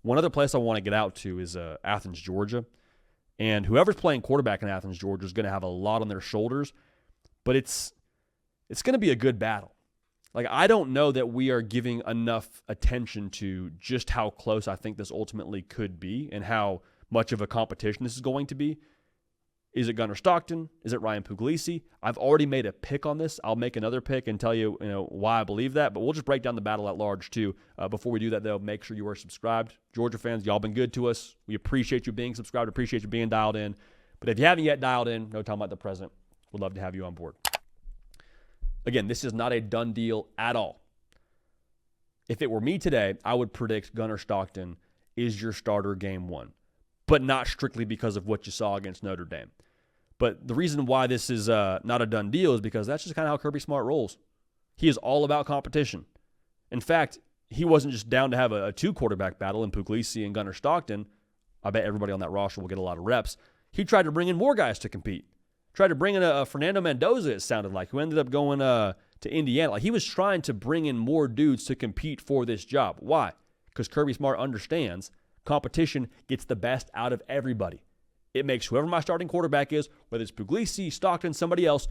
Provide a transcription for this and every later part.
One other place I want to get out to is Athens, Georgia. And whoever's playing quarterback in Athens, Georgia is going to have a lot on their shoulders. But it's going to be a good battle. Like, I don't know that we are giving enough attention to just how close I think this ultimately could be and how much of a competition this is going to be. Is it Gunnar Stockton? Is it Ryan Puglisi? I've already made a pick on this. I'll make another pick and tell you, why I believe that. But we'll just break down the battle at large, too. Before we do that, though, make sure you are subscribed. Georgia fans, y'all been good to us. We appreciate you being subscribed. Appreciate you being dialed in. But if you haven't yet dialed in, no time like the present. We'd love to have you on board. Again, this is not a done deal at all. If it were me today, I would predict Gunnar Stockton is your starter game one, but not strictly because of what you saw against Notre Dame. But the reason why this is not a done deal is because that's just kind of how Kirby Smart rolls. He is all about competition. In fact, he wasn't just down to have a two-quarterback battle in Puglisi and Gunnar Stockton. I bet everybody on that roster will get a lot of reps. He tried to bring in more guys to compete. Tried to bring in a Fernando Mendoza, it sounded like, who ended up going to Indiana. Like, he was trying to bring in more dudes to compete for this job. Why? Because Kirby Smart understands competition gets the best out of everybody. It makes whoever my starting quarterback is, whether it's Puglisi, Stockton, somebody else,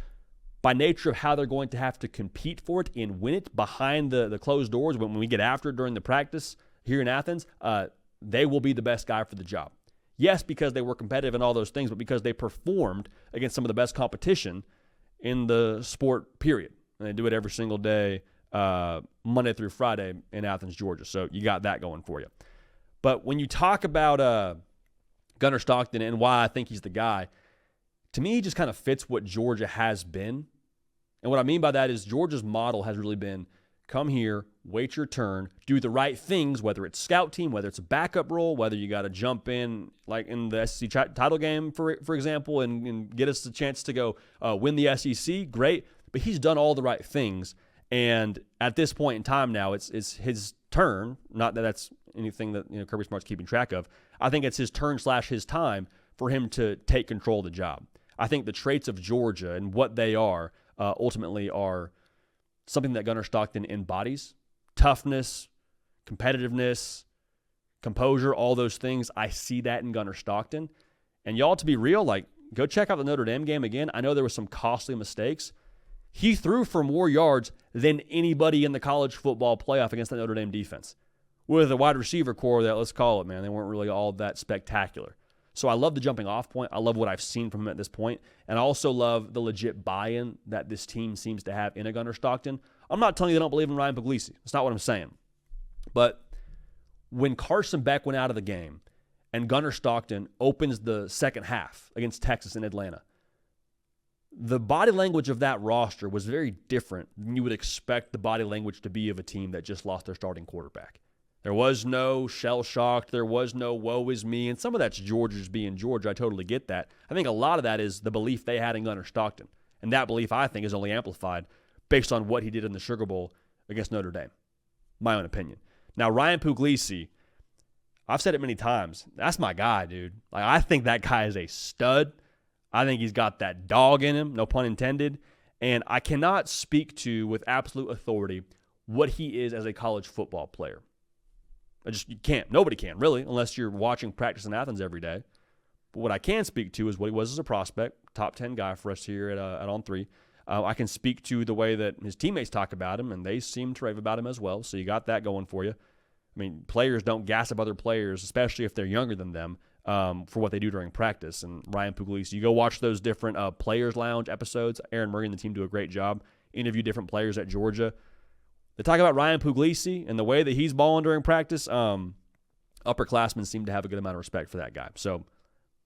by nature of how they're going to have to compete for it and win it behind the closed doors when we get after it during the practice here in Athens, they will be the best guy for the job. Yes, because they were competitive and all those things, but because they performed against some of the best competition in the sport, period. And they do it every single day, Monday through Friday in Athens, Georgia. So you got that going for you. But when you talk about Gunnar Stockton and why I think he's the guy, to me, he just kind of fits what Georgia has been. And what I mean by that is Georgia's model has really been come here, wait your turn, do the right things, whether it's scout team, whether it's a backup role, whether you got to jump in, like in the SEC title game, for example, and get us the chance to go win the SEC, great. But he's done all the right things. And at this point in time now, it's his turn. Not that that's anything that Kirby Smart's keeping track of. I think it's his turn / his time for him to take control of the job. I think the traits of Georgia and what they are ultimately are something that Gunnar Stockton embodies. Toughness, competitiveness, composure, all those things. I see that in Gunnar Stockton. And y'all, to be real, go check out the Notre Dame game again. I know there were some costly mistakes. He threw for more yards than anybody in the college football playoff against the Notre Dame defense. With a wide receiver core that, let's call it, man, they weren't really all that spectacular. So I love the jumping off point. I love what I've seen from him at this point. And I also love the legit buy-in that this team seems to have in a Gunnar Stockton. I'm not telling you they don't believe in Ryan Puglisi. That's not what I'm saying. But when Carson Beck went out of the game and Gunnar Stockton opens the second half against Texas in Atlanta, the body language of that roster was very different than you would expect the body language to be of a team that just lost their starting quarterback. There was no shell-shocked. There was no woe is me. And some of that's Georgia's being Georgia. I totally get that. I think a lot of that is the belief they had in Gunnar Stockton. And that belief, I think, is only amplified based on what he did in the Sugar Bowl against Notre Dame. My own opinion. Now, Ryan Puglisi, I've said it many times. That's my guy, dude. I think that guy is a stud. I think he's got that dog in him, no pun intended. And I cannot speak to, with absolute authority, what he is as a college football player. You can't. Nobody can, really, unless you're watching practice in Athens every day. But what I can speak to is what he was as a prospect, top 10 guy for us here at On 3. I can speak to the way that his teammates talk about him, and they seem to rave about him as well. So you got that going for you. I mean, players don't gas up other players, especially if they're younger than them, for what they do during practice. And Ryan Puglisi, you go watch those different Players Lounge episodes. Aaron Murray and the team do a great job. Interview different players at Georgia. They talk about Ryan Puglisi and the way that he's balling during practice. Upperclassmen seem to have a good amount of respect for that guy. So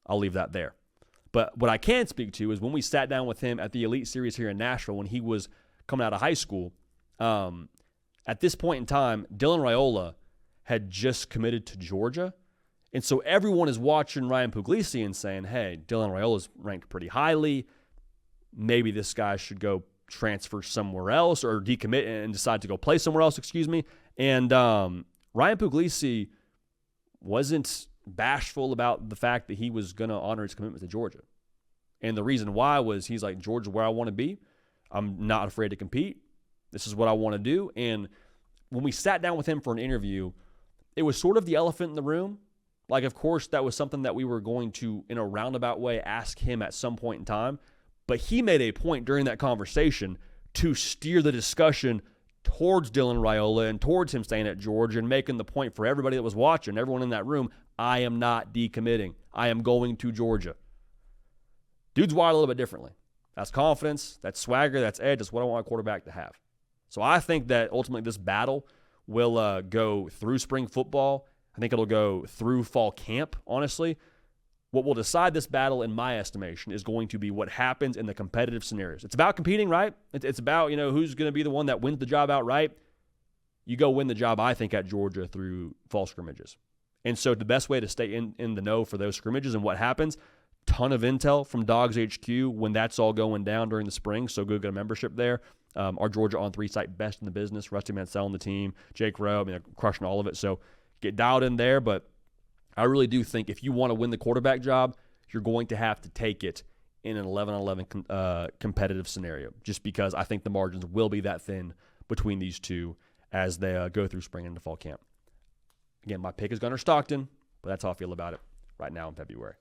I'll leave that there. But what I can speak to is when we sat down with him at the Elite Series here in Nashville when he was coming out of high school, at this point in time, Dylan Raiola had just committed to Georgia. And so everyone is watching Ryan Puglisi and saying, hey, Dylan Raiola's ranked pretty highly. Maybe this guy should go transfer somewhere else or decommit and decide to go play somewhere else, And Ryan Puglisi wasn't bashful about the fact that he was going to honor his commitment to Georgia. And the reason why was he's like, Georgia's where I want to be. I'm not afraid to compete. This is what I want to do. And when we sat down with him for an interview, it was sort of the elephant in the room. Like, of course, that was something that we were going to, in a roundabout way, ask him at some point in time. But he made a point during that conversation to steer the discussion towards Dylan Raiola and towards him staying at Georgia and making the point for everybody that was watching, everyone in that room, I am not decommitting. I am going to Georgia. Dude's wired a little bit differently. That's confidence, that's swagger, that's edge. That's what I want a quarterback to have. So I think that ultimately this battle will go through spring football. I think it'll go through fall camp, honestly. What will decide this battle, in my estimation, is going to be what happens in the competitive scenarios. It's about competing, right? It's about, who's going to be the one that wins the job outright. You go win the job, I think, at Georgia through fall scrimmages. And so the best way to stay in the know for those scrimmages and what happens, ton of intel from Dogs HQ when that's all going down during the spring. So go get a membership there. Our Georgia On 3 site, best in the business. Rusty Mansell on the team. Jake Rowe, crushing all of it. So get dialed in there, but I really do think if you want to win the quarterback job, you're going to have to take it in an 11-on-11 competitive scenario, just because I think the margins will be that thin between these two as they go through spring and into fall camp. Again, my pick is Gunnar Stockton, but that's how I feel about it right now in February.